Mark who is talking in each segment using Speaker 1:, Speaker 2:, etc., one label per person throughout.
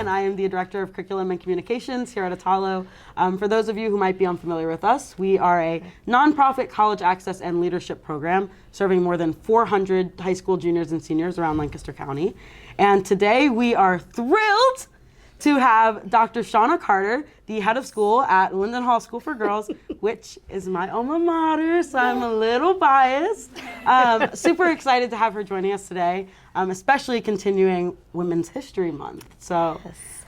Speaker 1: and I am the Director of Curriculum and Communications here at Attollo. For those of you who might be unfamiliar with us, we are a nonprofit college access and leadership program serving more than 400 high school juniors and seniors around Lancaster County. And today we are thrilled to have Dr. Shauna Carter, the head of school at Linden Hall School for Girls, which is my alma mater, so I'm a little biased. Super excited to have her joining us today, especially continuing Women's History Month. So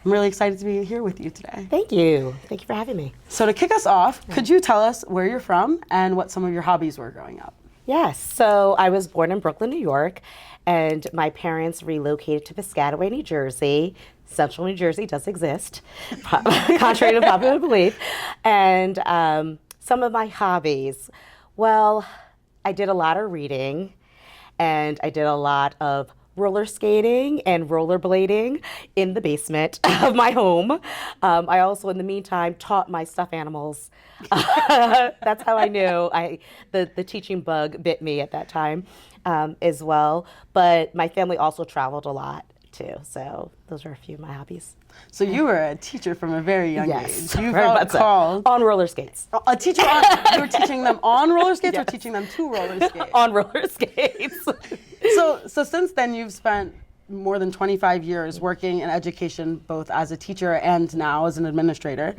Speaker 1: I'm really excited to be here with you today.
Speaker 2: Thank you. Thank you for having me.
Speaker 1: So to kick us off, could you tell us where you're from and what some of your hobbies were growing up?
Speaker 2: Yes. So I was born in Brooklyn, New York, and my parents relocated to Piscataway, New Jersey. Central New Jersey does exist, contrary to popular belief. And some of my hobbies, well, I did a lot of reading, and I did a lot of roller skating and rollerblading in the basement of my home. I also, in the meantime, taught my stuffed animals. That's how I knew the teaching bug bit me at that time as well. But my family also traveled a lot too. So those are a few of my hobbies.
Speaker 1: So you were a teacher from a very young
Speaker 2: Yes,
Speaker 1: age. You
Speaker 2: very
Speaker 1: felt
Speaker 2: much so.
Speaker 1: called.
Speaker 2: On roller skates.
Speaker 1: A teacher you were teaching them on roller skates or
Speaker 2: Yes.
Speaker 1: teaching them to roller skates?
Speaker 2: On roller skates.
Speaker 1: So since then you've spent more than 25 years working in education, both as a teacher and now as an administrator.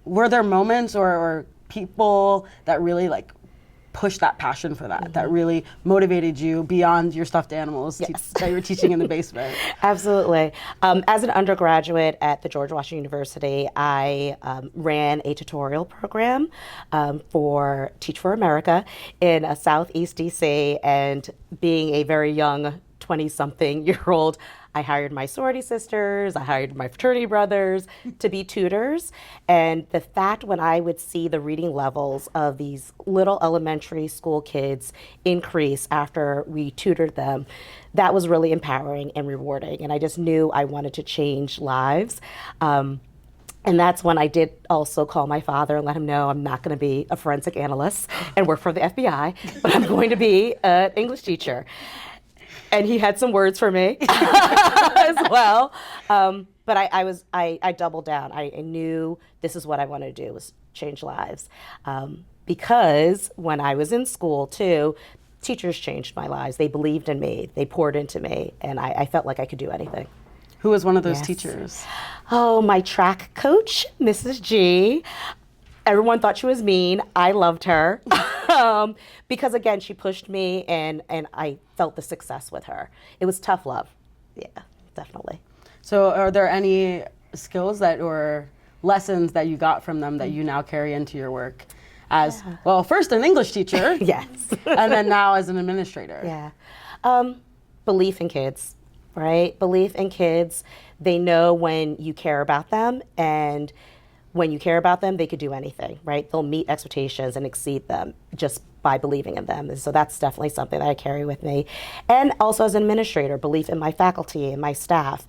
Speaker 1: Were there moments or people that really pushed that passion for that, that really motivated you beyond your stuffed animals that you were teaching in the basement?
Speaker 2: Absolutely. As an undergraduate at the George Washington University, I ran a tutorial program for Teach for America in Southeast DC, and being a very young 20-something-year-old, I hired my sorority sisters, I hired my fraternity brothers to be tutors. And the fact when I would see the reading levels of these little elementary school kids increase after we tutored them, that was really empowering and rewarding. And I just knew I wanted to change lives. And that's when I did also call my father and let him know I'm not going to be a forensic analyst and work for the FBI, but I'm going to be an English teacher. And he had some words for me as well. But I doubled down. I knew this is what I wanted to do, was change lives. Because when I was in school too, teachers changed my lives. They believed in me. They poured into me. And I felt like I could do anything.
Speaker 1: Who was one of those teachers?
Speaker 2: Oh, my track coach, Mrs. G. Everyone thought she was mean. I loved her because, again, she pushed me, and I felt the success with her. It was tough love. Yeah, definitely.
Speaker 1: So are there any skills or lessons that you got from them that you now carry into your work as, well, first an English teacher.
Speaker 2: Yes.
Speaker 1: And then now as an administrator?
Speaker 2: Yeah. Belief in kids, right? Belief in kids. They know when you care about them, and when you care about them, they could do anything, right? They'll meet expectations and exceed them just by believing in them. And so that's definitely something that I carry with me. And also as an administrator, belief in my faculty and my staff.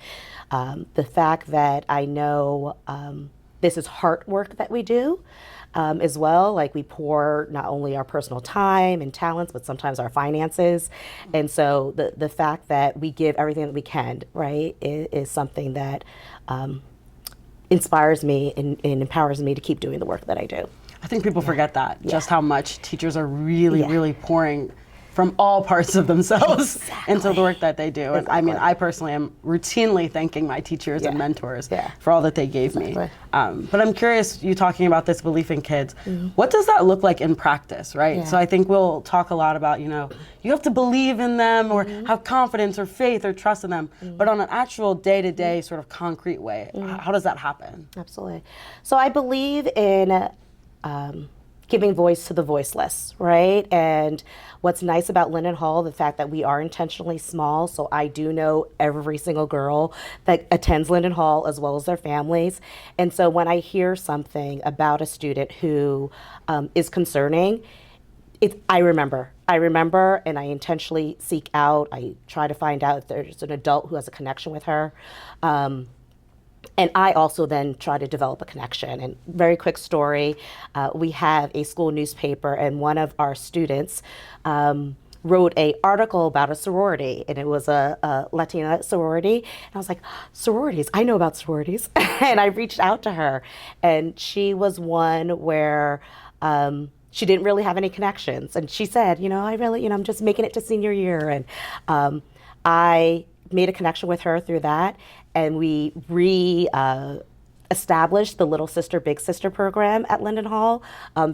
Speaker 2: The fact that I know this is heart work that we do as well. Like, we pour not only our personal time and talents, but sometimes our finances. And so the fact that we give everything that we can, right, is something that inspires me and empowers me to keep doing the work that I do.
Speaker 1: I think people forget that, just how much teachers are really pouring from all parts of themselves into the work that they do. And I mean, I personally am routinely thanking my teachers and mentors for all that they gave me. But I'm curious, you talking about this belief in kids, what does that look like in practice, right? So I think we'll talk a lot about, you have to believe in them or have confidence or faith or trust in them. But on an actual day-to-day sort of concrete way, how does that happen?
Speaker 2: Absolutely. So I believe in giving voice to the voiceless, right? And what's nice about Linden Hall, the fact that we are intentionally small, so I do know every single girl that attends Linden Hall as well as their families. And so when I hear something about a student who is concerning, I remember, and I intentionally seek out. I try to find out if there's an adult who has a connection with her. And I also then try to develop a connection. And very quick story, we have a school newspaper, and one of our students wrote a article about a sorority, and it was a Latina sorority. And I was like, sororities, I know about sororities. And I reached out to her, and she was one where she didn't really have any connections. And she said, I'm just making it to senior year. And I made a connection with her through that, and we established the Little Sister, Big Sister program at Linden Hall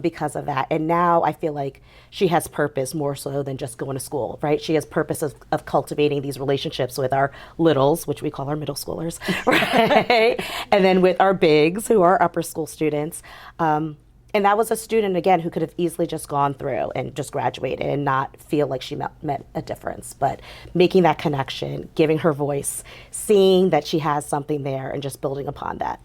Speaker 2: because of that. And now I feel like she has purpose more so than just going to school, right? She has purpose of cultivating these relationships with our littles, which we call our middle schoolers, right? And then with our bigs, who are upper school students. And that was a student, again, who could have easily just gone through and just graduated and not feel like she meant a difference. But making that connection, giving her voice, seeing that she has something there, and just building upon that.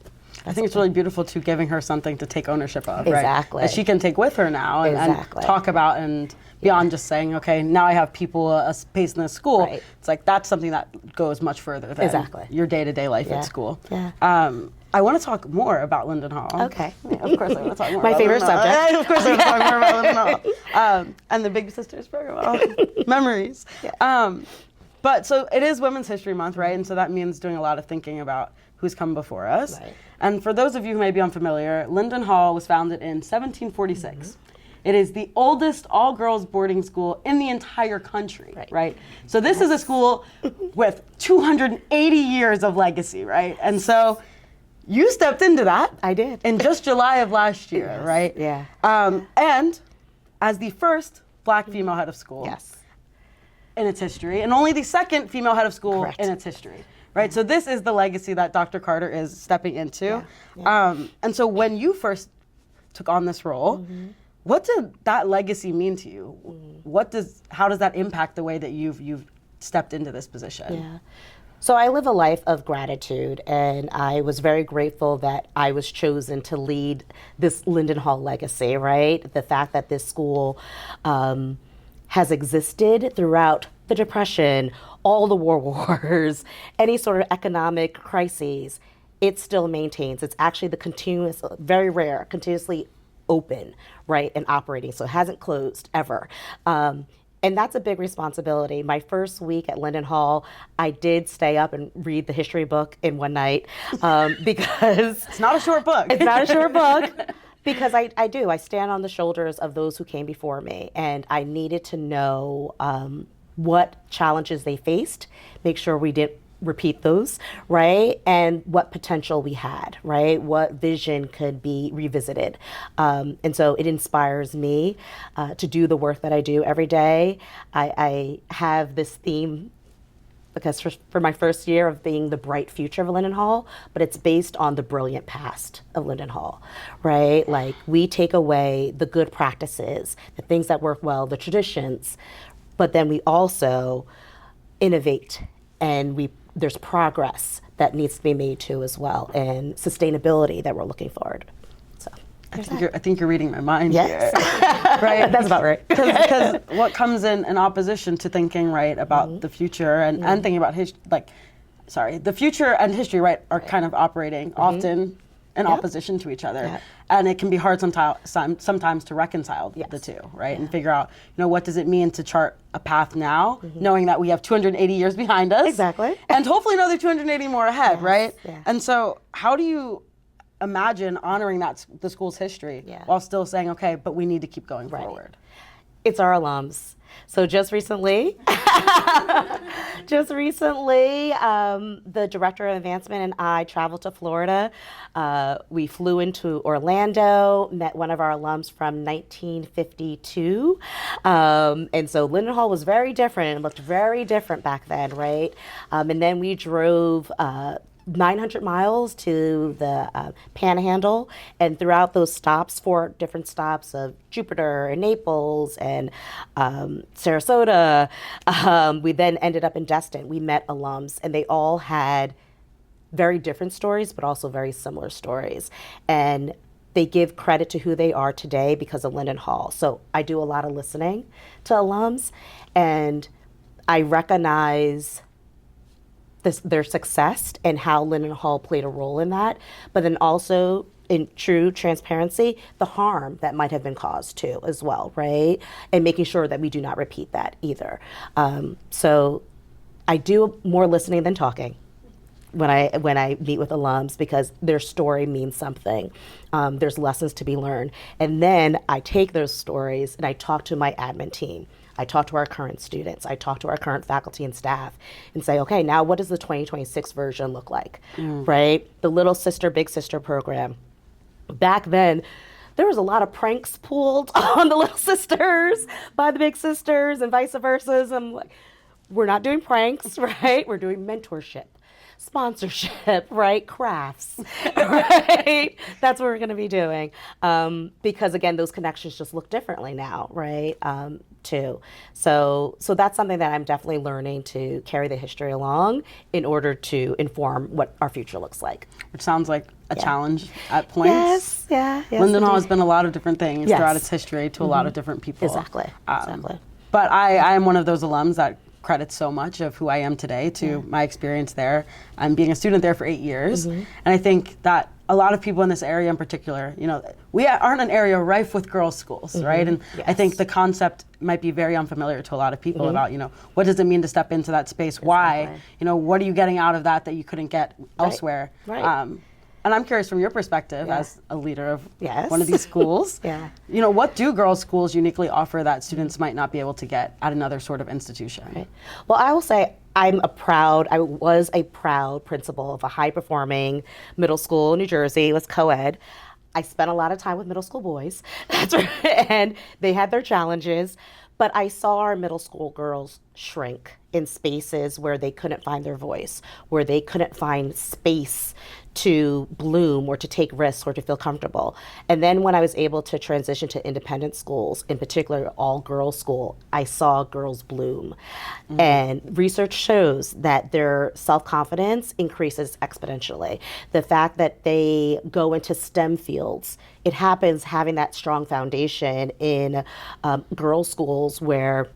Speaker 1: I think it's really beautiful too, giving her something to take ownership of,
Speaker 2: Exactly.
Speaker 1: right? That she can take with her now and talk about, and beyond just saying, okay, now I have people a space in the school.
Speaker 2: Right.
Speaker 1: It's like that's something that goes much further than your day-to-day life at school.
Speaker 2: Yeah.
Speaker 1: I want to talk more about Linden Hall.
Speaker 2: Okay.
Speaker 1: Yeah, of course I want to talk more
Speaker 2: My
Speaker 1: about
Speaker 2: favorite
Speaker 1: Linden Hall.
Speaker 2: subject.
Speaker 1: Of course I want to talk more about Linden Hall. And the Big Sisters program. Oh, memories.
Speaker 2: Yeah.
Speaker 1: But so it is Women's History Month, right? And so that means doing a lot of thinking about who's come before us.
Speaker 2: Right.
Speaker 1: And for those of you who may be unfamiliar, Linden Hall was founded in 1746. It is the oldest all-girls boarding school in the entire country, right? So this is a school with 280 years of legacy, right? And so you stepped into that.
Speaker 2: I did.
Speaker 1: In just July of last year, right?
Speaker 2: Yeah.
Speaker 1: And as the first Black female head of school in its history, and only the second female head of school in its history. Right, so this is the legacy that Dr. Carter is stepping into. And so when you first took on this role, what did that legacy mean to you? How does that impact the way that you've stepped into this position?
Speaker 2: Yeah. So I live a life of gratitude, and I was very grateful that I was chosen to lead this Linden Hall legacy, right? The fact that this school has existed throughout the Depression, all the wars, any sort of economic crises, it still maintains. It's actually the continuous, very rare, continuously open, right, and operating. So it hasn't closed ever. And that's a big responsibility. My first week at Linden Hall, I did stay up and read the history book in one night because...
Speaker 1: It's not a short book.
Speaker 2: It's not a short book. Because I stand on the shoulders of those who came before me, and I needed to know what challenges they faced, make sure we didn't repeat those, right? And what potential we had, right? What vision could be revisited. And so it inspires me to do the work that I do every day. I have this theme because for my first year of being the bright future of Linden Hall, but it's based on the brilliant past of Linden Hall, right? Like we take away the good practices, the things that work well, the traditions, but then we also innovate, and there's progress that needs to be made too as well, and sustainability that we're looking forward. So
Speaker 1: I think you're reading my mind
Speaker 2: yes.
Speaker 1: here, right?
Speaker 2: That's about right.
Speaker 1: Because what comes in opposition to thinking right about the future and thinking about the future and history, right, are kind of operating often in opposition to each other, and it can be hard sometimes to reconcile the two, right, and figure out, what does it mean to chart a path now, knowing that we have 280 years behind us,
Speaker 2: exactly,
Speaker 1: and hopefully another 280 more ahead, right?
Speaker 2: Yeah.
Speaker 1: And so, how do you imagine honoring the school's history while still saying, okay, but we need to keep going forward?
Speaker 2: It's our alums. So just recently, the director of advancement and I traveled to Florida. We flew into Orlando, met one of our alums from 1952. And so Linden Hall was very different. It looked very different back then, right? And then we drove 900 miles to the Panhandle, and throughout those stops, 4 different stops of Jupiter and Naples and Sarasota, we then ended up in Destin. We met alums, and they all had very different stories, but also very similar stories. And they give credit to who they are today because of Linden Hall. So I do a lot of listening to alums, and I recognize their success and how Linden Hall played a role in that, but then also in true transparency, the harm that might have been caused too as well, right? And making sure that we do not repeat that either. So I do more listening than talking when I meet with alums, because their story means something. There's lessons to be learned. And then I take those stories and I talk to my admin team. I talk to our current students. I talk to our current faculty and staff and say, okay, now what does the 2026 version look like, right? The Little Sister, Big Sister program. Back then, there was a lot of pranks pulled on the Little Sisters by the Big Sisters and vice versa. I'm like, we're not doing pranks, right? We're doing mentorship, sponsorship, right? Crafts, right? That's what we're going to be doing. Because again, those connections just look differently now, right? Too. So that's something that I'm definitely learning to carry the history along in order to inform what our future looks like.
Speaker 1: Which sounds like a challenge at points.
Speaker 2: Yes,
Speaker 1: Mendenhall has been a lot of different things
Speaker 2: Yes.
Speaker 1: throughout its history to a lot of different people.
Speaker 2: Exactly.
Speaker 1: But I am one of those alums that credits so much of who I am today to my experience there. I'm being a student there for 8 years. And I think that a lot of people in this area in particular, you know, we aren't an area rife with girls' schools, right? And I think the concept might be very unfamiliar to a lot of people about, you know, what does it mean to step into that space? Why? You know, what are you getting out of that you couldn't get elsewhere? And I'm curious from your perspective as a leader of one of these schools, you know, what do girls' schools uniquely offer that students might not be able to get at another sort of institution?
Speaker 2: Well, I will say I was a proud principal of a high-performing middle school in New Jersey. It was co-ed. I spent a lot of time with middle school boys, that's right, and they had their challenges, but I saw our middle school girls shrink in spaces where they couldn't find their voice, where they couldn't find space to bloom or to take risks or to feel comfortable. And then when I was able to transition to independent schools, in particular all girls school, I saw girls bloom. And research shows that their self-confidence increases exponentially. The fact that they go into STEM fields, it happens having that strong foundation in girls schools where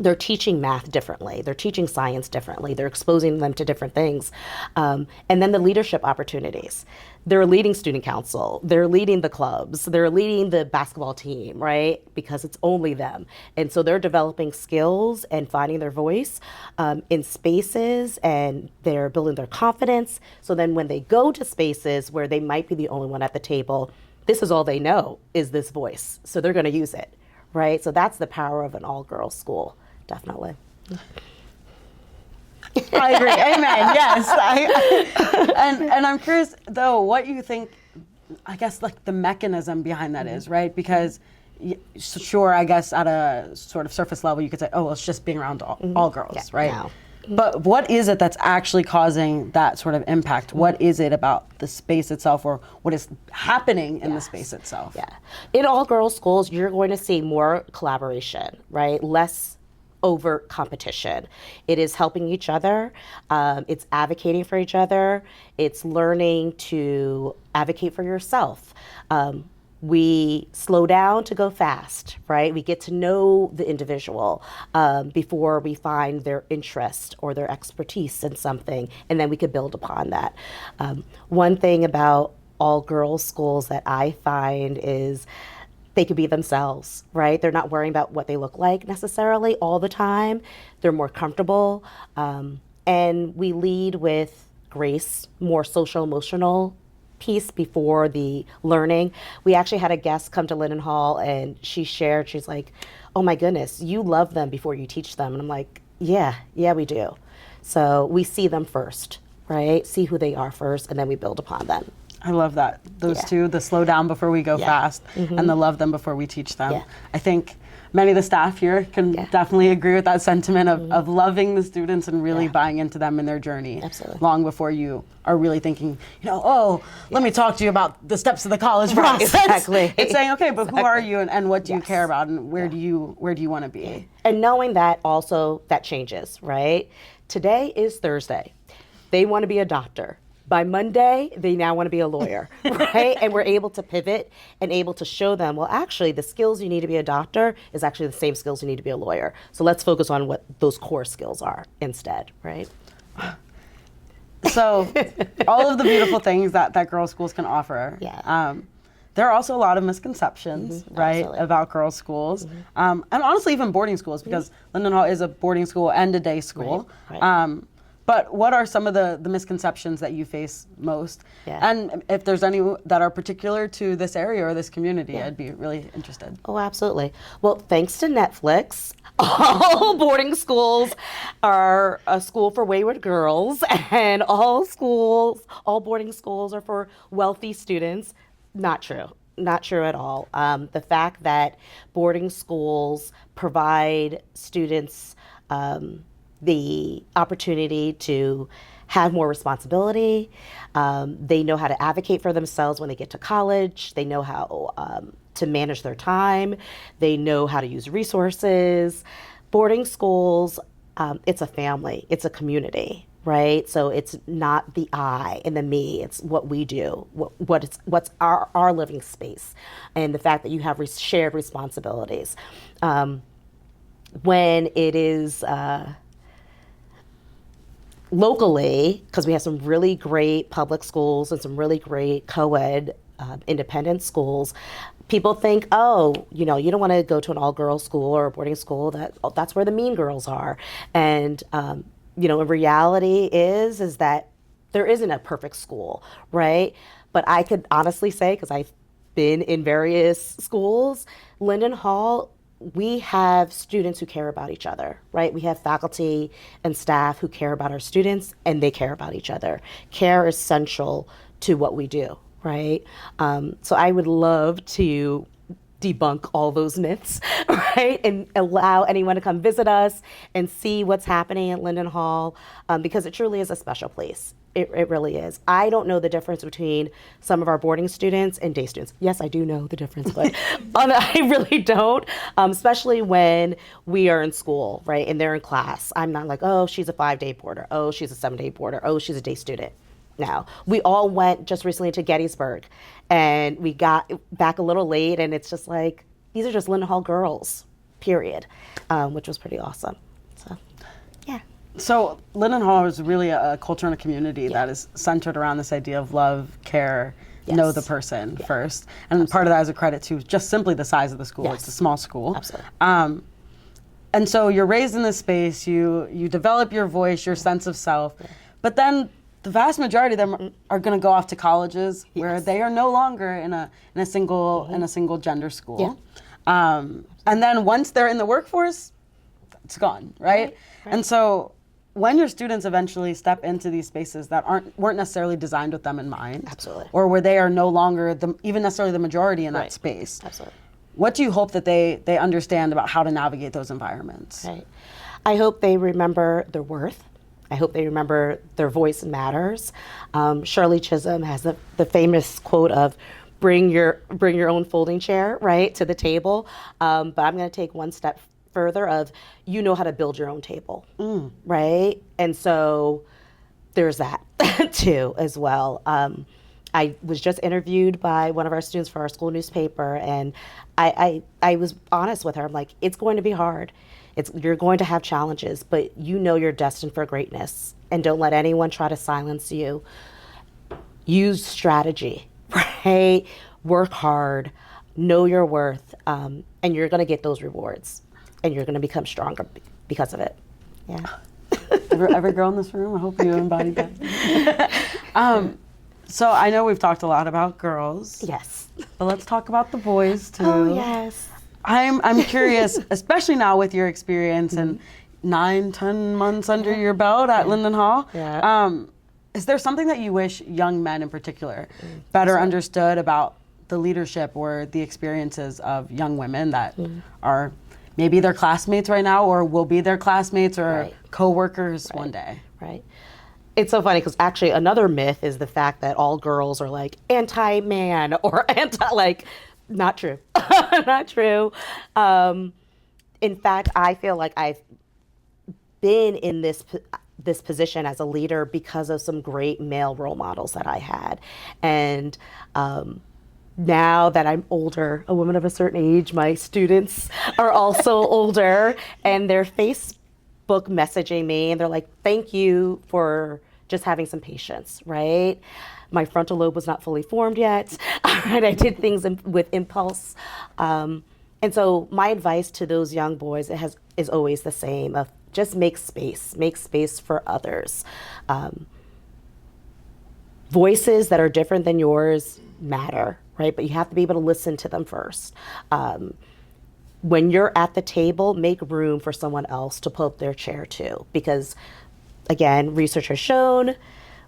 Speaker 2: they're teaching math differently. They're teaching science differently. They're exposing them to different things. And then the leadership opportunities. They're leading student council. They're leading the clubs. They're leading the basketball team, right? Because it's only them. And so they're developing skills and finding their voice in spaces, and they're building their confidence. So then when they go to spaces where they might be the only one at the table, this is all they know is this voice. So they're going to use it, right? So that's the power of an all-girls school. Definitely.
Speaker 1: I agree. Amen. Yes. And I'm curious, though, what you think, I guess, like the mechanism behind that is, right? Because, sure, I guess at a sort of surface level, you could say, oh, well, it's just being around all girls, right? No. But what is it that's actually causing that sort of impact? What is it about the space itself, or what is happening in the space itself?
Speaker 2: In all girls schools, you're going to see more collaboration, right? Less overt competition. It is helping each other. It's advocating for each other. It's learning to advocate for yourself. We slow down to go fast, right? We get to know the individual before we find their interest or their expertise in something, and then we could build upon that. One thing about all girls schools that I find is they could be themselves, right? They're not worrying about what they look like necessarily all the time. They're more comfortable. And we lead with grace, more social emotional piece before the learning. We actually had a guest come to Linden Hall, and she's like, oh my goodness, you love them before you teach them. And I'm like, yeah, we do. So we see them first, right? See who they are first, and then we build upon them.
Speaker 1: I love that. Those two, the slow down before we go fast and the love them before we teach them. I think many of the staff here can definitely agree with that sentiment of loving the students and really buying into them in their journey.
Speaker 2: Absolutely.
Speaker 1: Long before you are really thinking, let me talk to you about the steps of the college process.
Speaker 2: Exactly.
Speaker 1: It's saying, okay, but who are you and what do you care about and where do you want to be?
Speaker 2: And knowing that also that changes, right? Today is Thursday. They want to be a doctor. By Monday, they now want to be a lawyer, right? And we're able to pivot and able to show them, well, actually, the skills you need to be a doctor is actually the same skills you need to be a lawyer. So let's focus on what those core skills are instead, right?
Speaker 1: So all of the beautiful things that girls' schools can offer.
Speaker 2: Yeah.
Speaker 1: There are also a lot of misconceptions, right,
Speaker 2: Absolutely.
Speaker 1: about girls' schools, and honestly, even boarding schools, because Linden Hall is a boarding school and a day school.
Speaker 2: Right.
Speaker 1: But what are some of the misconceptions that you face most?
Speaker 2: Yeah.
Speaker 1: And if there's any that are particular to this area or this community, I'd be really interested.
Speaker 2: Oh, absolutely. Well, thanks to Netflix, all boarding schools are a school for wayward girls, and all boarding schools are for wealthy students. Not true. Not true at all. The fact that boarding schools provide students the opportunity to have more responsibility. They know how to advocate for themselves when they get to college. They know how to manage their time. They know how to use resources. Boarding schools, it's a family, it's a community, right? So it's not the I and the me, it's what we do, what's our living space, and the fact that you have shared responsibilities. When it is locally, because we have some really great public schools and some really great co-ed independent schools, people think, oh, you don't want to go to an all-girls school or a boarding school. That's where the mean girls are. And in reality is that there isn't a perfect school, right? But I could honestly say, because I've been in various schools, Linden Hall, we have students who care about each other, right? We have faculty and staff who care about our students, and they care about each other. Care is central to what we do, right? So I would love to debunk all those myths, right? And allow anyone to come visit us and see what's happening at Linden Hall, because it truly is a special place. It really is. I don't know the difference between some of our boarding students and day students. Yes, I do know the difference, but I really don't, especially when we are in school, right? And they're in class. I'm not like, oh, she's a 5-day boarder. Oh, she's a 7-day boarder. Oh, she's a day student. Now, we all went just recently to Gettysburg, and we got back a little late, and it's just like, these are just Linden Hall girls, period, which was pretty awesome. So, yeah.
Speaker 1: So Linden Hall is really a culture and a community that is centered around this idea of love, care, know the person first. And part of that is a credit to just simply the size of the school. It's a small school.
Speaker 2: Absolutely.
Speaker 1: And so you're raised in this space, you develop your voice, your sense of self, but then the vast majority of them are going to go off to colleges where they are no longer in a single gender school. And then once they're in the workforce, it's gone, right? And so when your students eventually step into these spaces that weren't necessarily designed with them in mind, or where they are no longer even necessarily the majority in that space, what do you hope that they understand about how to navigate those environments?
Speaker 2: Right. I hope they remember their worth. I hope they remember their voice matters. Shirley Chisholm has the famous quote of, bring your own folding chair, right, to the table. But I'm going to take one step further of, you know how to build your own table, right? And so there's that too as well. I was just interviewed by one of our students for our school newspaper, and I was honest with her. I'm like, it's going to be hard. You're going to have challenges, but you're destined for greatness, and don't let anyone try to silence you. Use strategy, right? Work hard, know your worth, and you're going to get those rewards. And you're going to become stronger because of it. Yeah.
Speaker 1: Every girl in this room, I hope you embody that. So I know we've talked a lot about girls.
Speaker 2: Yes.
Speaker 1: But let's talk about the boys too.
Speaker 2: Oh, yes.
Speaker 1: I'm curious, especially now with your experience and 9-10 months under your belt at Linden Hall.
Speaker 2: Yeah.
Speaker 1: Is there something that you wish young men in particular better understood about the leadership or the experiences of young women that are maybe their classmates right now, or will be their classmates or co-workers one day?
Speaker 2: Right. It's so funny because actually another myth is the fact that all girls are like anti-man or not true. Not true. In fact, I feel like I've been in this position as a leader because of some great male role models that I had. And now that I'm older, a woman of a certain age, my students are also older, and they're Facebook messaging me, and they're like, thank you for just having some patience, right? My frontal lobe was not fully formed yet, right? I did things with impulse. And so my advice to those young boys is always the same of just make space for others. Voices that are different than yours matter, right? But you have to be able to listen to them first. When you're at the table, make room for someone else to pull up their chair too. Because again, research has shown,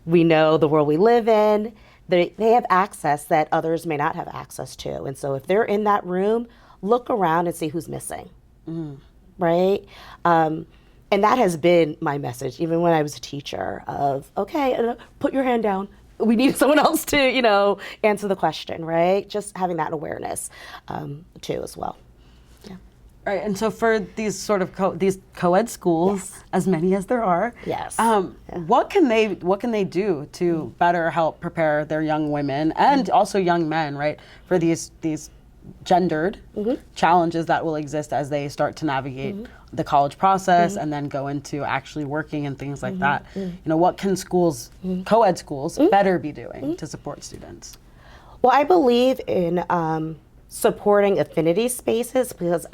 Speaker 2: we know the world we live in, they have access that others may not have access to. And so if they're in that room, look around and see who's missing, right? And that has been my message, even when I was a teacher, of, okay, put your hand down. We need someone else to, answer the question, right? Just having that awareness too as well. Yeah.
Speaker 1: Right, and so for these sort of these co-ed schools,
Speaker 2: Yes.
Speaker 1: as many as there are,
Speaker 2: Yes.
Speaker 1: what can they do to better help prepare their young women and also young men, right, for these gendered challenges that will exist as they start to navigate the college process and then go into actually working and things like that? What can schools, co-ed schools, better be doing to support students?
Speaker 2: Well, I believe in supporting affinity spaces because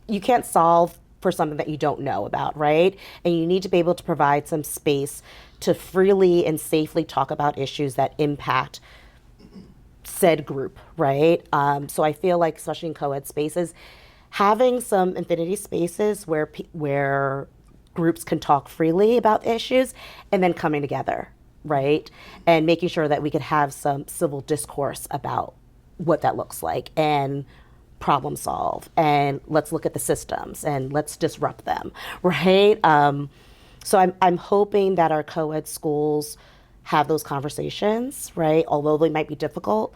Speaker 2: you can't solve for something that you don't know about, right? And you need to be able to provide some space to freely and safely talk about issues that impact said group, right? So I feel like, especially in co-ed spaces, having some affinity spaces where groups can talk freely about issues and then coming together, right? And making sure that we could have some civil discourse about what that looks like and problem solve, and let's look at the systems and let's disrupt them, right? So I'm hoping that our co-ed schools have those conversations, right? Although they might be difficult.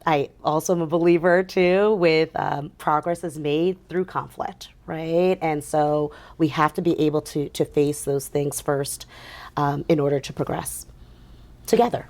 Speaker 2: I also am a believer too with progress is made through conflict, right? And so we have to be able to face those things first in order to progress together.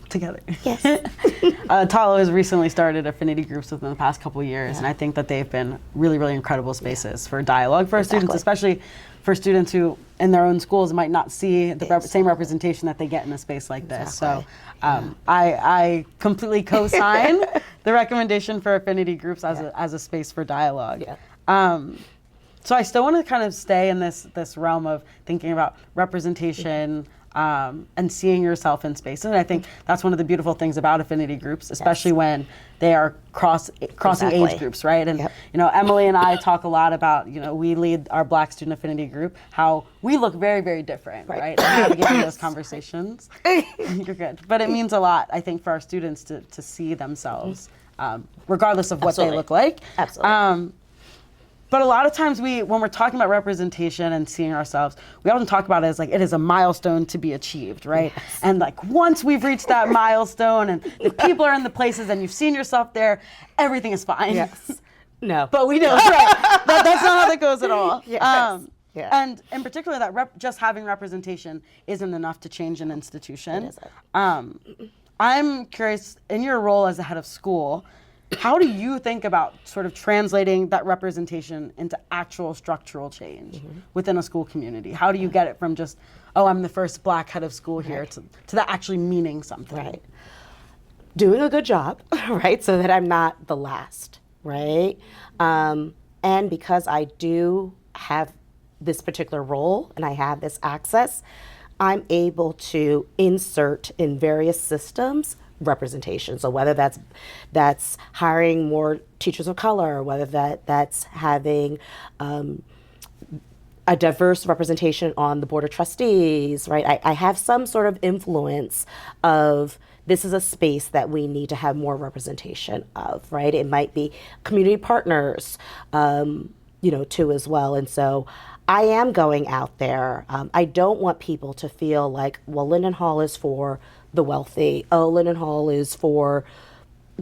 Speaker 1: Together.
Speaker 2: Yes.
Speaker 1: Attollo has recently started affinity groups within the past couple of years, and I think that they've been really, really incredible spaces for dialogue for our students, especially for students who in their own schools might not see the same representation that they get in a space like this. So I completely co-sign the recommendation for affinity groups as a space for dialogue. So I still want to kind of stay in this realm of thinking about representation and seeing yourself in spaces. And I think that's one of the beautiful things about affinity groups, especially when they are crossing age groups, right? And Emily and I talk a lot about, we lead our Black student affinity group, how we look very, very different, right? And navigating those conversations. You're good. But it means a lot, I think, for our students to see themselves, regardless of what they look like.
Speaker 2: Absolutely.
Speaker 1: But a lot of times when we're talking about representation and seeing ourselves, we often talk about it as like it is a milestone to be achieved, right? Yes. And like once we've reached that milestone and the people are in the places and you've seen yourself there, everything is fine.
Speaker 2: Yes. No.
Speaker 1: But we know, right? That's not how that goes at all.
Speaker 2: Yes.
Speaker 1: And in particular, that just having representation isn't enough to change an institution.
Speaker 2: It isn't.
Speaker 1: I'm curious, in your role as the head of school, how do you think about sort of translating that representation into actual structural change within a school community? How do you get it from just, I'm the first Black head of school here to that actually meaning something?
Speaker 2: Right. Doing a good job, right? So that I'm not the last, right? And because I do have this particular role and I have this access, I'm able to insert in various systems representation. So whether that's hiring more teachers of color, whether that's having a diverse representation on the board of trustees, right? I have some sort of influence of this is a space that we need to have more representation of, right? It might be community partners, too as well. And so I am going out there. I don't want people to feel like, well, Linden Hall is for the wealthy. Oh, Linden Hall is for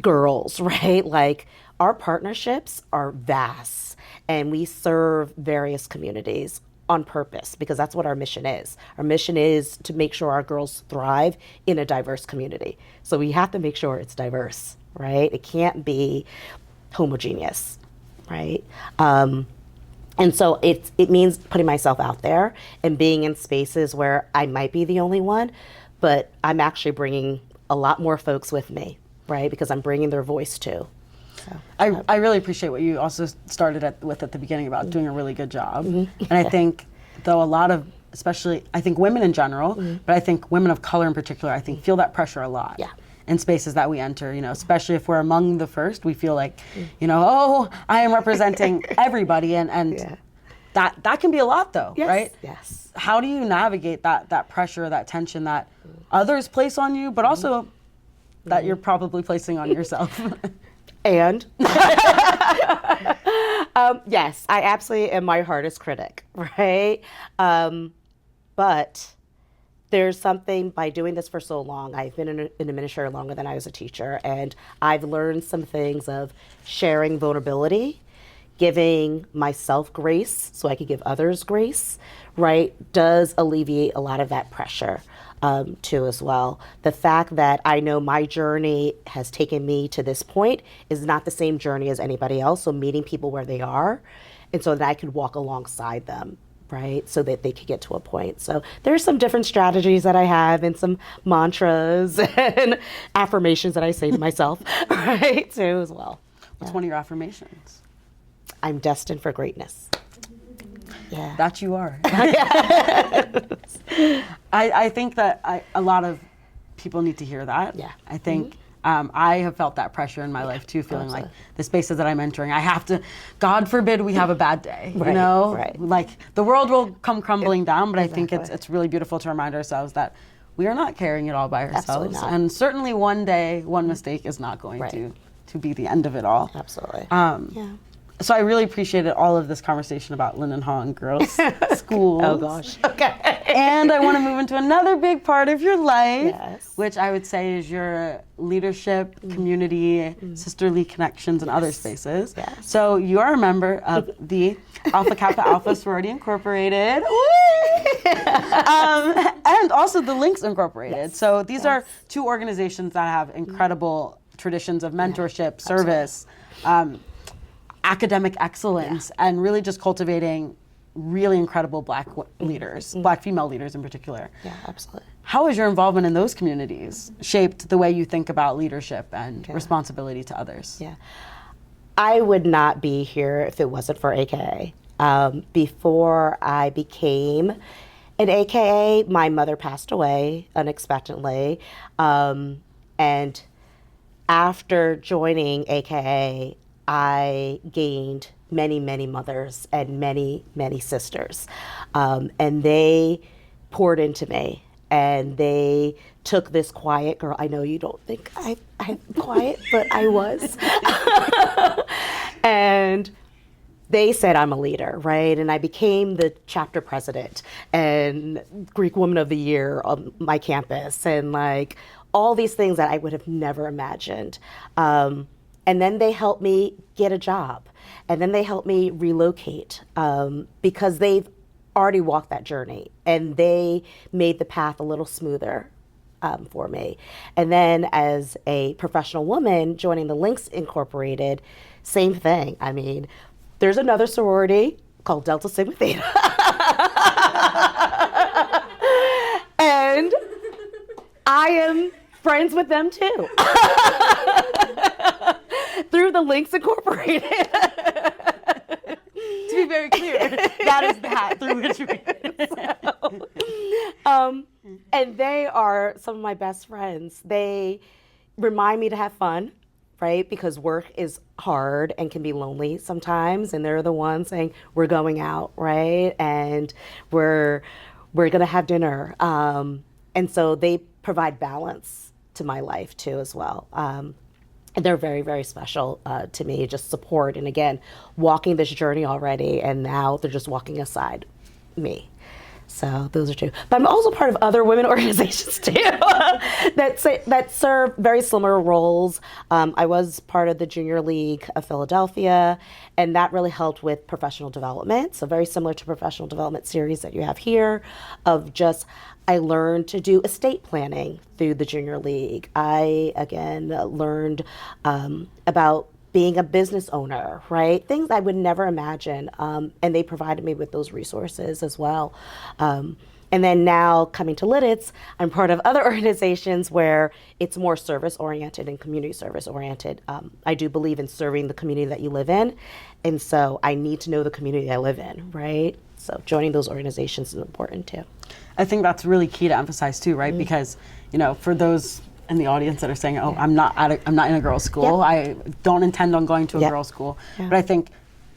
Speaker 2: girls, right? Like our partnerships are vast and we serve various communities on purpose because that's what our mission is. Our mission is to make sure our girls thrive in a diverse community. So we have to make sure it's diverse, right? It can't be homogeneous, right? And so it means putting myself out there and being in spaces where I might be the only one, but I'm actually bringing a lot more folks with me, right? Because I'm bringing their voice too. So,
Speaker 1: I really appreciate what you also started with at the beginning about doing a really good job. And I think, though, a lot of, especially, I think women in general, but I think women of color in particular, I think feel that pressure a lot.
Speaker 2: Yeah.
Speaker 1: In spaces that we enter, especially if we're among the first, we feel like, oh, I am representing everybody, and that can be a lot, though,
Speaker 2: yes.
Speaker 1: right?
Speaker 2: Yes.
Speaker 1: How do you navigate that pressure, that tension that others place on you, but also that you're probably placing on yourself?
Speaker 2: And yes, I absolutely am my hardest critic, right? But there's something, by doing this for so long, I've been an administrator longer than I was a teacher, and I've learned some things of sharing vulnerability, giving myself grace so I could give others grace, right, does alleviate a lot of that pressure too as well. The fact that I know my journey has taken me to this point is not the same journey as anybody else, so meeting people where they are, and so that I could walk alongside them, right, so that they could get to a point. So there's some different strategies that I have and some mantras and affirmations that I say to myself, right, too, as well.
Speaker 1: What's one of your affirmations?
Speaker 2: I'm destined for greatness. Yeah.
Speaker 1: That you are. I think that a lot of people need to hear that.
Speaker 2: Yeah.
Speaker 1: I think I have felt that pressure in my life too, feeling like the spaces that I'm entering, I have to, God forbid we have a bad day,
Speaker 2: Right, right.
Speaker 1: Like the world will come crumbling down, but I think it's really beautiful to remind ourselves that we are not carrying it all by
Speaker 2: Absolutely
Speaker 1: ourselves.
Speaker 2: not.
Speaker 1: And certainly one day, one mistake is not going
Speaker 2: Right.
Speaker 1: to be the end of it all.
Speaker 2: Absolutely.
Speaker 1: Yeah. So I really appreciated all of this conversation about Linden Hall and girls' schools.
Speaker 2: Oh gosh. Okay.
Speaker 1: And I want to move into another big part of your life,
Speaker 2: Yes.
Speaker 1: which I would say is your leadership, community, sisterly connections, and other spaces.
Speaker 2: Yes.
Speaker 1: So you are a member of the Alpha Kappa Alpha Sorority Incorporated, and also the Links Incorporated.
Speaker 2: Yes.
Speaker 1: So these are two organizations that have incredible traditions of mentorship, service, academic excellence, and really just cultivating really incredible Black leaders, Black female leaders in particular.
Speaker 2: Yeah, absolutely.
Speaker 1: How has your involvement in those communities shaped the way you think about leadership and responsibility to others?
Speaker 2: Yeah. I would not be here if it wasn't for AKA. Before I became an AKA, my mother passed away unexpectedly. And after joining AKA, I gained many, many mothers and many, many sisters. And they poured into me. And they took this quiet girl. I know you don't think I'm quiet, but I was. And they said I'm a leader, right? And I became the chapter president and Greek Woman of the Year on my campus, and like all these things that I would have never imagined. And then they helped me get a job. And then they helped me relocate because they've already walked that journey, and they made the path a little smoother for me. And then as a professional woman joining the Links Incorporated, same thing. I mean, there's another sorority called Delta Sigma Theta. And I am friends with them too. Through the Links Incorporated.
Speaker 1: To be very clear, that is the hat through which we...
Speaker 2: And they are some of my best friends. They remind me to have fun, right? Because work is hard and can be lonely sometimes. And they're the ones saying, we're going out, right? And we're going to have dinner. And so they provide balance to my life too as well. And they're very, very special to me, just support. And again, walking this journey already, and now they're just walking aside me. So those are two. But I'm also part of other women organizations too that serve very similar roles. I was part of the Junior League of Philadelphia, and that really helped with professional development. So very similar to professional development series that you have here of just, I learned to do estate planning through the Junior League. I, again, learned about being a business owner, right? Things I would never imagine. And they provided me with those resources as well. And then now coming to Lidditz, I'm part of other organizations where it's more service oriented and community service oriented. I do believe in serving the community that you live in. And so I need to know the community I live in, right? So joining those organizations is important too.
Speaker 1: I think that's really key to emphasize too, right? Because, for those in the audience that are saying, oh, I'm not in a girls' school. I don't intend on going to a girls' school. But I think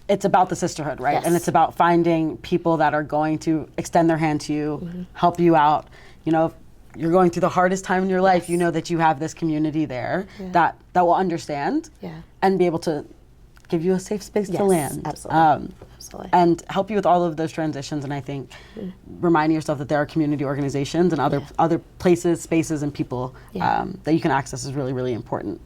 Speaker 1: it's about the sisterhood, right?
Speaker 2: Yes.
Speaker 1: And it's about finding people that are going to extend their hand to you, help you out. If you're going through the hardest time in your life, you know that you have this community there that will understand and be able to give you a safe space to land.
Speaker 2: Absolutely.
Speaker 1: And help you with all of those transitions. And I think reminding yourself that there are community organizations and other places, spaces, and people that you can access is really, really important.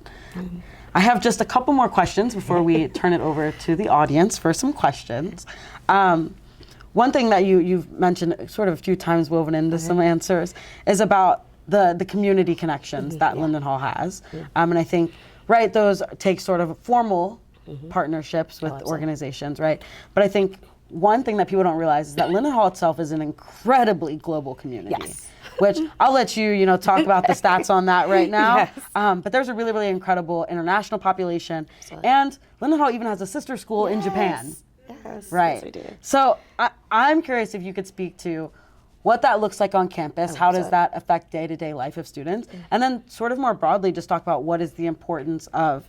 Speaker 1: I have just a couple more questions before we turn it over to the audience for some questions. One thing that you've mentioned sort of a few times woven into some answers is about the community connections that Linden Hall has. And I think, those take sort of formal partnerships with organizations, right? But I think one thing that people don't realize is that Linden Hall itself is an incredibly global community.
Speaker 2: Yes.
Speaker 1: Which I'll let you, talk about the stats on that right now. But there's a really, really incredible international population. Absolutely. And Linden Hall even has a sister school in Japan.
Speaker 2: Yes.
Speaker 1: Right.
Speaker 2: Yes, we do.
Speaker 1: So I'm curious if you could speak to what that looks like on campus. How does that affect day-to-day life of students? And then sort of more broadly, just talk about what is the importance of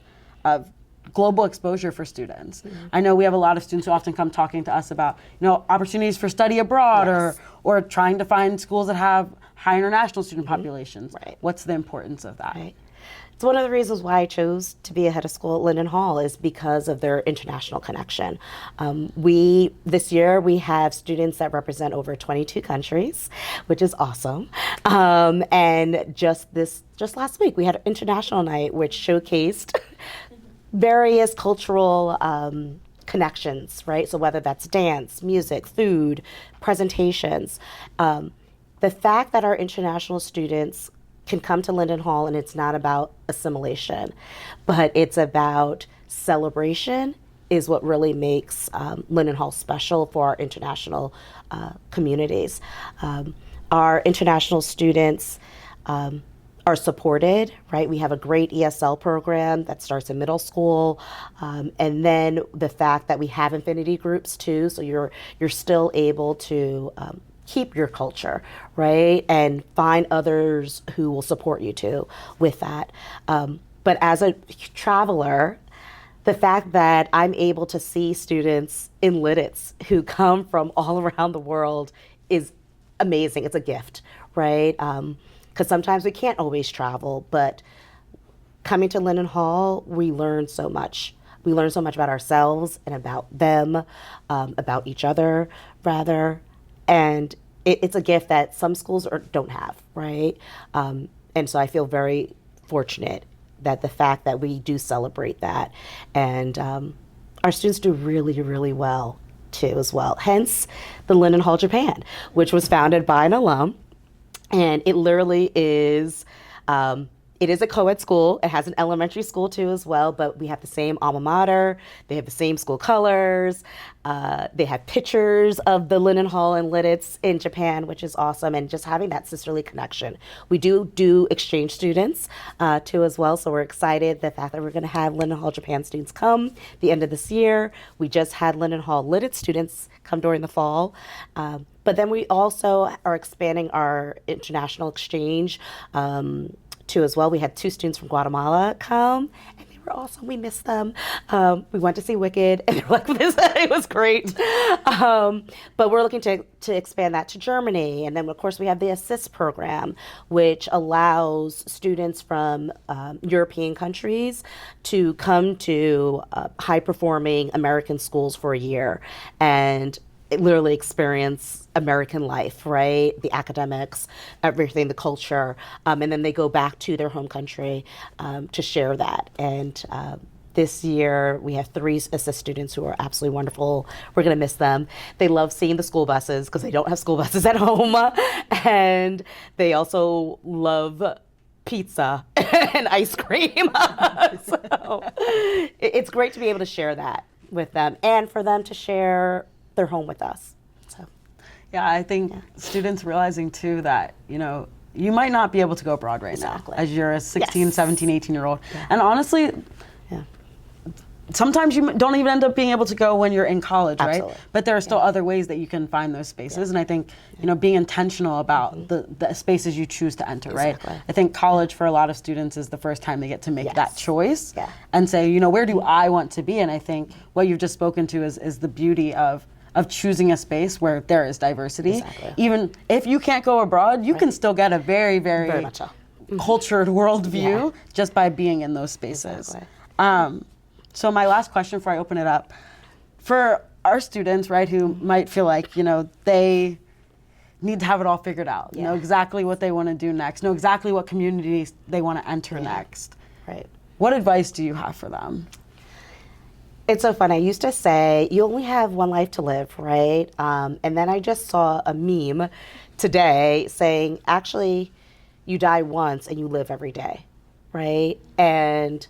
Speaker 1: global exposure for students. I know we have a lot of students who often come talking to us about, opportunities for study abroad or trying to find schools that have high international student populations.
Speaker 2: Right.
Speaker 1: What's the importance of that?
Speaker 2: Right. It's one of the reasons why I chose to be a head of school at Linden Hall is because of their international connection. This year we have students that represent over 22 countries, which is awesome. And just last week we had an international night which showcased various cultural connections, right? So whether that's dance, music, food, presentations. The fact that our international students can come to Linden Hall and it's not about assimilation, but it's about celebration is what really makes Linden Hall special for our international communities. Our international students are supported, right? We have a great ESL program that starts in middle school, and then the fact that we have affinity groups too, so you're still able to keep your culture, right? And find others who will support you too with that. But as a traveler, the fact that I'm able to see students in Lidditz who come from all around the world is amazing. It's a gift, right? Because sometimes we can't always travel, but coming to Linden Hall, we learn so much. We learn so much about ourselves and about them, about each other, rather. And it's a gift that some schools don't have, right? And so I feel very fortunate that the fact that we do celebrate that. And our students do really, really well, too, as well. Hence, the Linden Hall Japan, which was founded by an alum. And it literally is, it is a co-ed school. It has an elementary school too as well, but we have the same alma mater. They have the same school colors. They have pictures of the Linden Hall and Lidditz in Japan, which is awesome. And just having that sisterly connection. We do exchange students too as well. So we're excited the fact that we're gonna have Linden Hall Japan students come the end of this year. We just had Linden Hall Lidditz students come during the fall. But then we also are expanding our international exchange too as well. We had 2 students from Guatemala come, and they were awesome. We missed them. We went to see Wicked, and they were like, it was great. But we're looking to expand that to Germany. And then, of course, we have the Assist program, which allows students from European countries to come to high-performing American schools for a year and literally experience American life, right? The academics, everything, the culture, and then they go back to their home country to share that. And this year we have 3 assist students who are absolutely wonderful. We're gonna miss them. They love seeing the school buses because they don't have school buses at home, and they also love pizza and ice cream. So it's great to be able to share that with them and for them to share their home with us. So
Speaker 1: yeah, I think students realizing too that, you might not be able to go abroad right now as you're a 16, 17, 18-year-old. Yeah. And honestly, sometimes you don't even end up being able to go when you're in college, right? But there are still other ways that you can find those spaces. And I think, being intentional about the spaces you choose to enter, right? I think college for a lot of students is the first time they get to make that choice and say, where do I want to be? And I think what you've just spoken to is the beauty of choosing a space where there is diversity. Even if you can't go abroad, you can still get a very, very
Speaker 2: much so.
Speaker 1: Cultured worldview just by being in those spaces. So my last question before I open it up, for our students, right, who might feel like, they need to have it all figured out, know exactly what they want to do next, know exactly what communities they want to enter next.
Speaker 2: Right.
Speaker 1: What advice do you have for them?
Speaker 2: It's so fun. I used to say, you only have one life to live, right? And then I just saw a meme today saying, actually, you die once and you live every day, right? And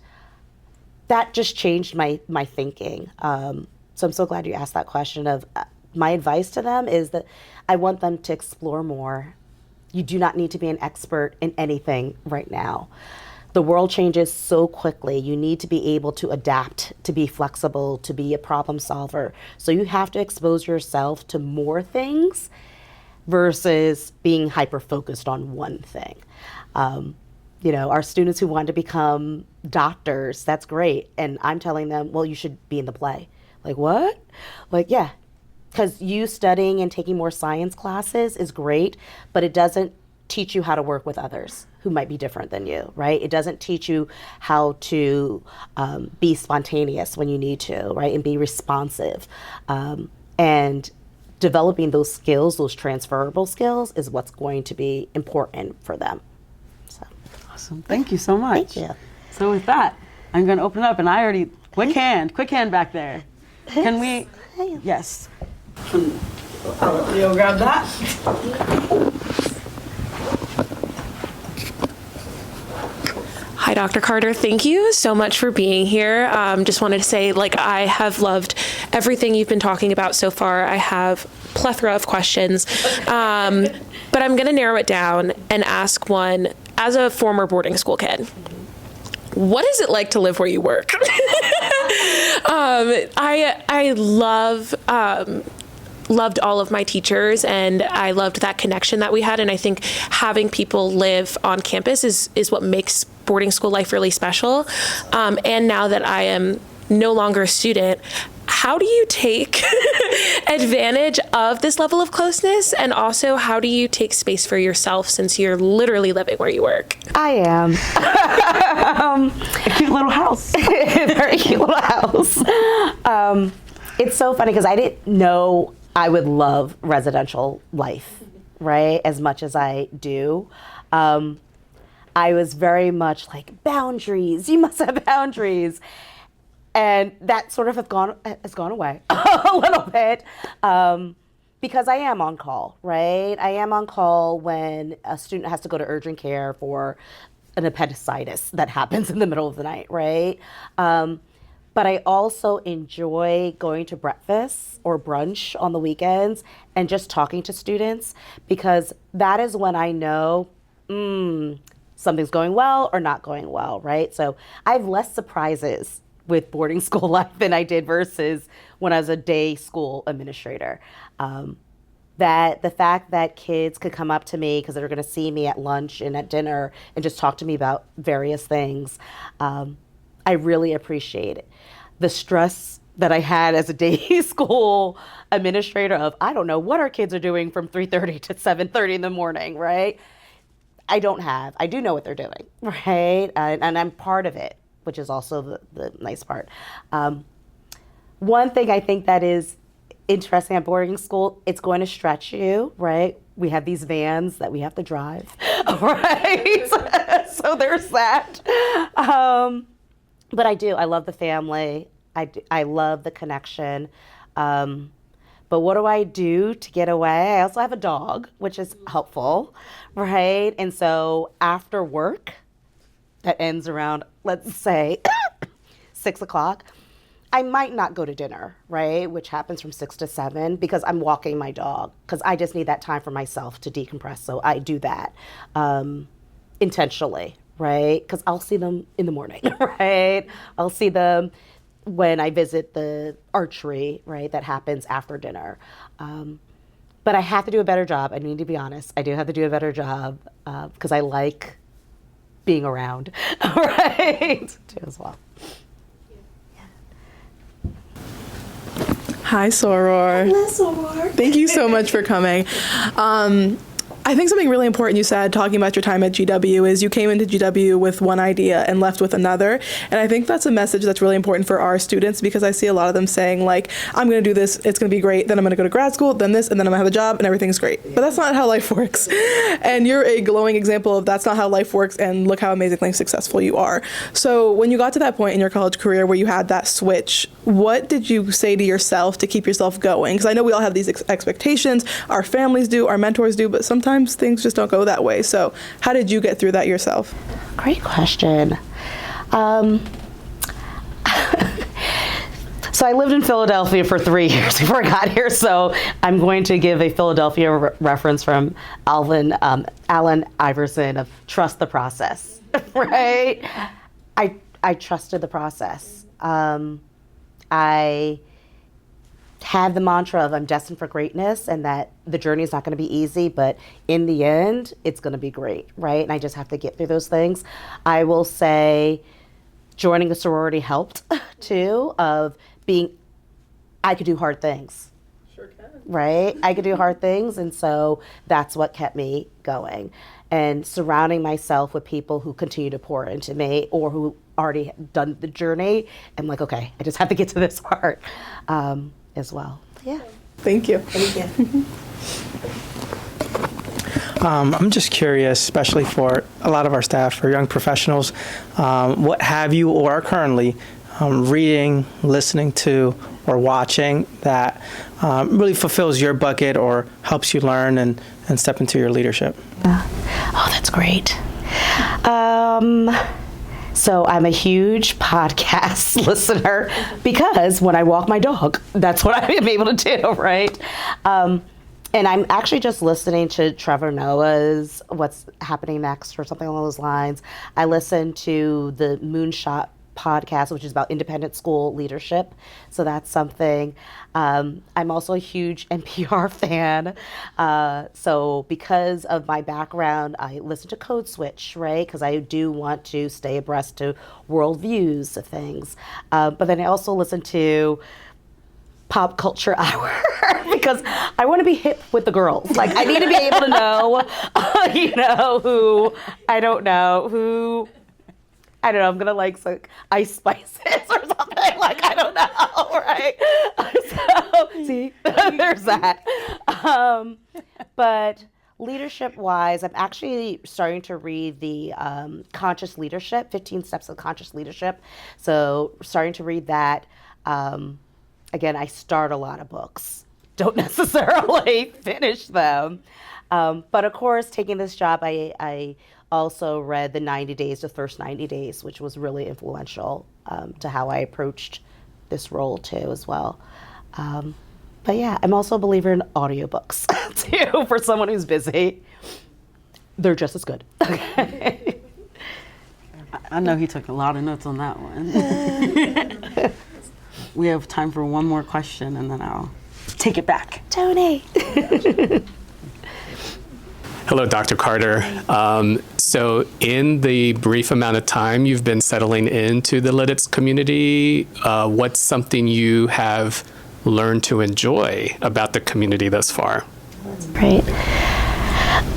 Speaker 2: that just changed my thinking. So I'm so glad you asked that question of my advice to them is that I want them to explore more. You do not need to be an expert in anything right now. The world changes so quickly. You need to be able to adapt, to be flexible, to be a problem solver. So you have to expose yourself to more things versus being hyper-focused on one thing. Our students who want to become doctors, that's great. And I'm telling them, well, you should be in the play. Like, what? Like, yeah. Because you studying and taking more science classes is great, but it doesn't teach you how to work with others who might be different than you, right? It doesn't teach you how to be spontaneous when you need to, right? And be responsive. And developing those skills, those transferable skills, is what's going to be important for them.
Speaker 1: Awesome. Thank you so much.
Speaker 2: Thank you.
Speaker 1: So with that, I'm going to open it up, and I already, quick hand back there. Can we, yes. I'll let Leo grab that.
Speaker 3: Hi, Dr. Carter. Thank you so much for being here. Just wanted to say, I have loved everything you've been talking about so far. I have a plethora of questions, but I'm going to narrow it down and ask one. As a former boarding school kid, what is it like to live where you work? I loved all of my teachers, and I loved that connection that we had. And I think having people live on campus is what makes boarding school life really special. And now that I am no longer a student, how do you take advantage of this level of closeness? And also, how do you take space for yourself since you're literally living where you work?
Speaker 2: I am.
Speaker 1: A cute little house.
Speaker 2: Very cute little house. It's so funny because I didn't know I would love residential life, right? As much as I do. I was very much like, boundaries. You must have boundaries. And that sort of has gone away a little bit because I am on call, right? I am on call when a student has to go to urgent care for an appendicitis that happens in the middle of the night, right? But I also enjoy going to breakfast or brunch on the weekends and just talking to students because that is when I know something's going well or not going well, right? So I have less surprises with boarding school life than I did versus when I was a day school administrator. That the fact that kids could come up to me because they're going to see me at lunch and at dinner and just talk to me about various things, I really appreciate it. The stress that I had as a day school administrator of, I don't know what our kids are doing from 3:30 to 7:30 in the morning, right? I do know what they're doing, right? And I'm part of it, which is also the nice part. One thing I think that is interesting at boarding school, it's going to stretch you, right? We have these vans that we have to drive, right? So there's that. But I love the family. I love the connection. But what do I do to get away? I also have a dog, which is helpful, right? And so after work, that ends around, let's say, 6 o'clock, I might not go to dinner, right? Which happens from 6 to 7 because I'm walking my dog because I just need that time for myself to decompress. So I do that intentionally, right? Because I'll see them in the morning, right? I'll see them when I visit the archery, right? That happens after dinner. But I have to do a better job. I need to be honest. I do have to do a better job because I like being around, right? Too as well.
Speaker 4: Hi, Soror.
Speaker 2: Hello, Soror.
Speaker 4: Thank you so much for coming. I think something really important you said talking about your time at GW is you came into GW with one idea and left with another. And I think that's a message that's really important for our students because I see a lot of them saying like, I'm going to do this, it's going to be great, then I'm going to go to grad school, then this, and then I'm going to have a job and everything's great. But that's not how life works. And you're a glowing example of that's not how life works and look how amazingly successful you are. So when you got to that point in your college career where you had that switch, what did you say to yourself to keep yourself going? Because I know we all have these expectations, our families do, our mentors do, but sometimes things just don't go that way. So how did you get through that yourself?
Speaker 2: Great question. So I lived in Philadelphia for 3 years before I got here. So I'm going to give a Philadelphia reference from Allen Iverson of trust the process, right? I trusted the process. I have the mantra of I'm destined for greatness and that the journey is not going to be easy, but in the end, it's going to be great, right? And I just have to get through those things. I will say joining a sorority helped too, of being, I could do hard things. Sure can. Right? I could do hard things. And so that's what kept me going. And surrounding myself with people who continue to pour into me or who already done the journey. I'm like, okay, I just have to get to this part. As well. Yeah.
Speaker 4: Thank you.
Speaker 2: Thank you.
Speaker 5: I'm just curious, especially for a lot of our staff or young professionals, what have you or are currently reading, listening to, or watching that really fulfills your bucket or helps you learn and step into your leadership?
Speaker 2: Oh, that's great. So I'm a huge podcast listener because when I walk my dog, that's what I'm able to do, right? And I'm actually just listening to Trevor Noah's What's Happening Next or something along those lines. I listen to the Moonshot podcast, which is about independent school leadership. So that's something. I'm also a huge NPR fan. So because of my background, I listen to Code Switch, right? Because I do want to stay abreast to worldviews of things. But then I also listen to Pop Culture Hour because I want to be hip with the girls. Like I need to be able to know, who I don't know, who I don't know, I'm gonna like some Ice Spices or something, like I don't know, right? So, see, there's that. But leadership-wise, I'm actually starting to read the Conscious Leadership, 15 Steps of Conscious Leadership. So starting to read that. Again, I start a lot of books, don't necessarily finish them. But of course, taking this job, I also read the first 90 days, which was really influential to how I approached this role too as well. But yeah, I'm also a believer in audiobooks too for someone who's busy. They're just as good. Okay.
Speaker 1: I know he took a lot of notes on that one. We have time for one more question and then I'll take it back.
Speaker 2: Tony.
Speaker 6: Hello, Dr. Carter. So in the brief amount of time you've been settling into the Lidditz community, what's something you have learned to enjoy about the community thus far?
Speaker 2: Right.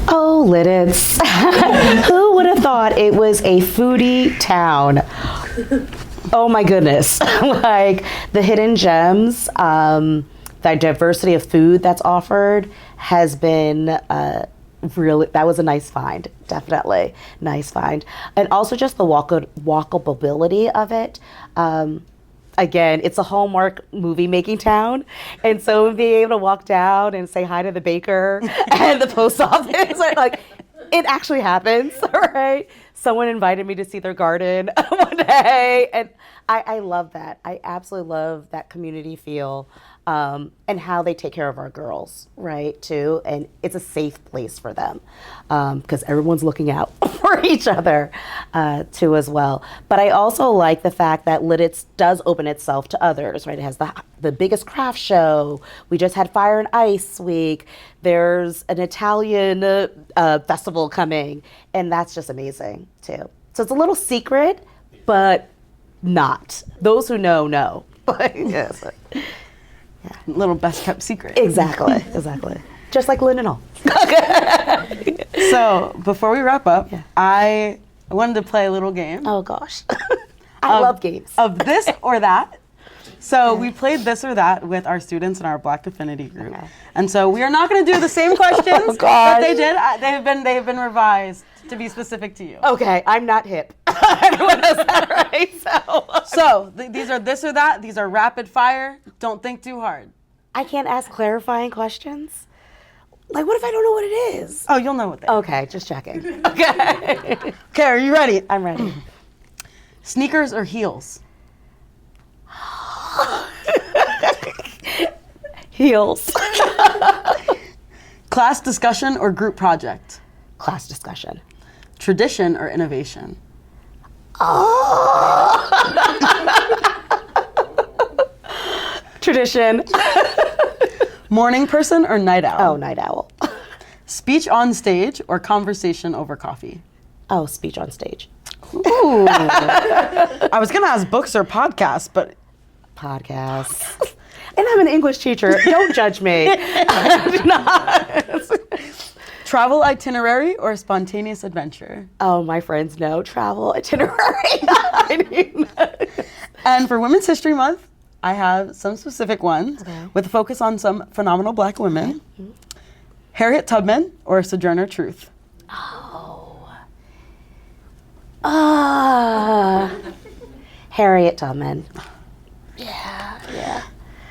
Speaker 2: Oh, Lidditz. Who would have thought it was a foodie town? Oh my goodness. Like the hidden gems, the diversity of food that's offered has been really, that was a nice find, definitely. Nice find. And also just the walkability of it. Again, it's a Hallmark movie making town. And so being able to walk down and say hi to the baker and the post office, like It actually happens, right? Someone invited me to see their garden one day, and I love that. I absolutely love that community feel, and how they take care of our girls, right, too. And it's a safe place for them, because everyone's looking out for each other, too, as well. But I also like the fact that Lidditz does open itself to others, right? It has the biggest craft show. We just had Fire and Ice Week. There's an Italian festival coming, and that's just amazing, too. So it's a little secret, but not. Those who know, know. Yes.
Speaker 1: Yeah. Little best kept secret.
Speaker 2: Exactly. Just like Lynn and all.
Speaker 1: So before we wrap up, I wanted to play a little game.
Speaker 2: Oh gosh. I love games.
Speaker 1: Of this or that. So we played this or that with our students in our Black Affinity group.
Speaker 2: Okay.
Speaker 1: And so we are not going to do the same questions that they did. They have been revised to be specific to you.
Speaker 2: Okay, I'm not hip. Everyone knows that, right?
Speaker 1: So these are this or that. These are rapid fire. Don't think too hard.
Speaker 2: I can't ask clarifying questions. Like, what if I don't know what it is?
Speaker 1: Oh, you'll know what they are.
Speaker 2: Okay, just checking. Okay.
Speaker 1: Okay, are you ready?
Speaker 2: I'm ready.
Speaker 1: Sneakers or heels?
Speaker 2: Heels.
Speaker 1: Class discussion or group project?
Speaker 2: Class discussion.
Speaker 1: Tradition or innovation?
Speaker 2: Tradition.
Speaker 1: Morning person or night owl?
Speaker 2: Oh, night owl.
Speaker 1: Speech on stage or conversation over coffee?
Speaker 2: Oh, speech on stage.
Speaker 1: Ooh. I was going to ask books or podcasts, but...
Speaker 2: Podcasts. And I'm an English teacher. Don't judge me. I'm not.
Speaker 1: Travel itinerary or spontaneous adventure?
Speaker 2: Oh, my friends know travel itinerary.
Speaker 1: And for Women's History Month, I have some specific ones with a focus on some phenomenal Black women. Okay. Harriet Tubman or Sojourner Truth?
Speaker 2: Harriet Tubman. Yeah.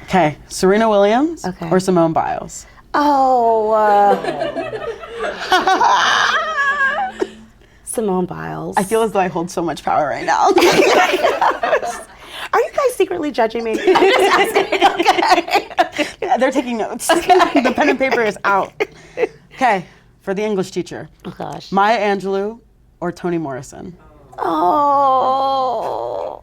Speaker 1: Okay, Serena Williams or Simone Biles?
Speaker 2: Simone Biles.
Speaker 1: I feel as though I hold so much power right now.
Speaker 2: Are you guys secretly judging me? I'm just asking.
Speaker 1: Yeah, they're taking notes. The pen and paper is out. Okay, for the English teacher.
Speaker 2: Oh gosh.
Speaker 1: Maya Angelou or Toni Morrison?
Speaker 2: Oh,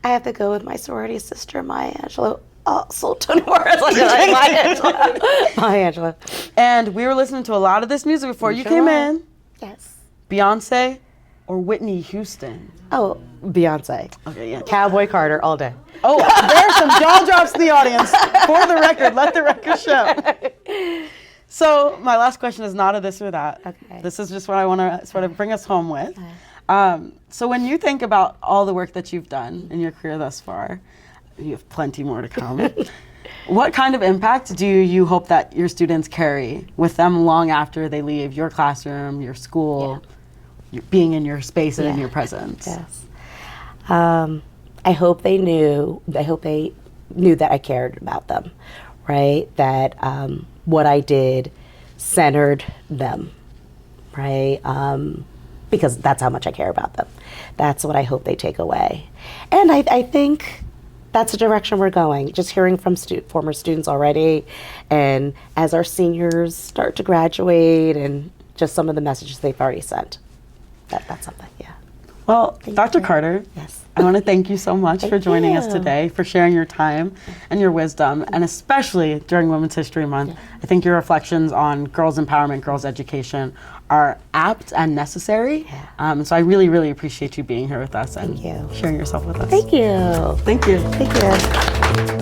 Speaker 2: I have to go with my sorority sister, Maya Angelou. Also, Toni Morrison. Maya Angelou.
Speaker 1: And we were listening to a lot of this music before you came in.
Speaker 2: Yes.
Speaker 1: Beyonce or Whitney Houston?
Speaker 2: Oh, Beyonce.
Speaker 1: Okay, yeah.
Speaker 2: Cowboy Carter all day.
Speaker 1: Oh, there's some jaw drops in the audience. For the record, let the record show. So my last question is not a this or that.
Speaker 2: Okay.
Speaker 1: This is just what I want to sort of bring us home with. So when you think about all the work that you've done in your career thus far, you have plenty more to come. What kind of impact do you hope that your students carry with them long after they leave your classroom, your school, being in your space and in your presence?
Speaker 2: Yes. I hope they knew that I cared about them, right? That what I did centered them, right? Because that's how much I care about them. That's what I hope they take away. And I think that's the direction we're going. Just hearing from former students already, and as our seniors start to graduate, and just some of the messages they've already sent. That's something, yeah.
Speaker 1: Well, Dr. Carter,
Speaker 2: yes.
Speaker 1: I want to thank you so much for joining us today, for sharing your time and your wisdom, and especially during Women's History Month. I think your reflections on girls' empowerment, girls' education are apt and necessary. So I really, really appreciate you being here with us and sharing yourself with us.
Speaker 2: Thank you.
Speaker 1: Thank you.
Speaker 2: Thank you.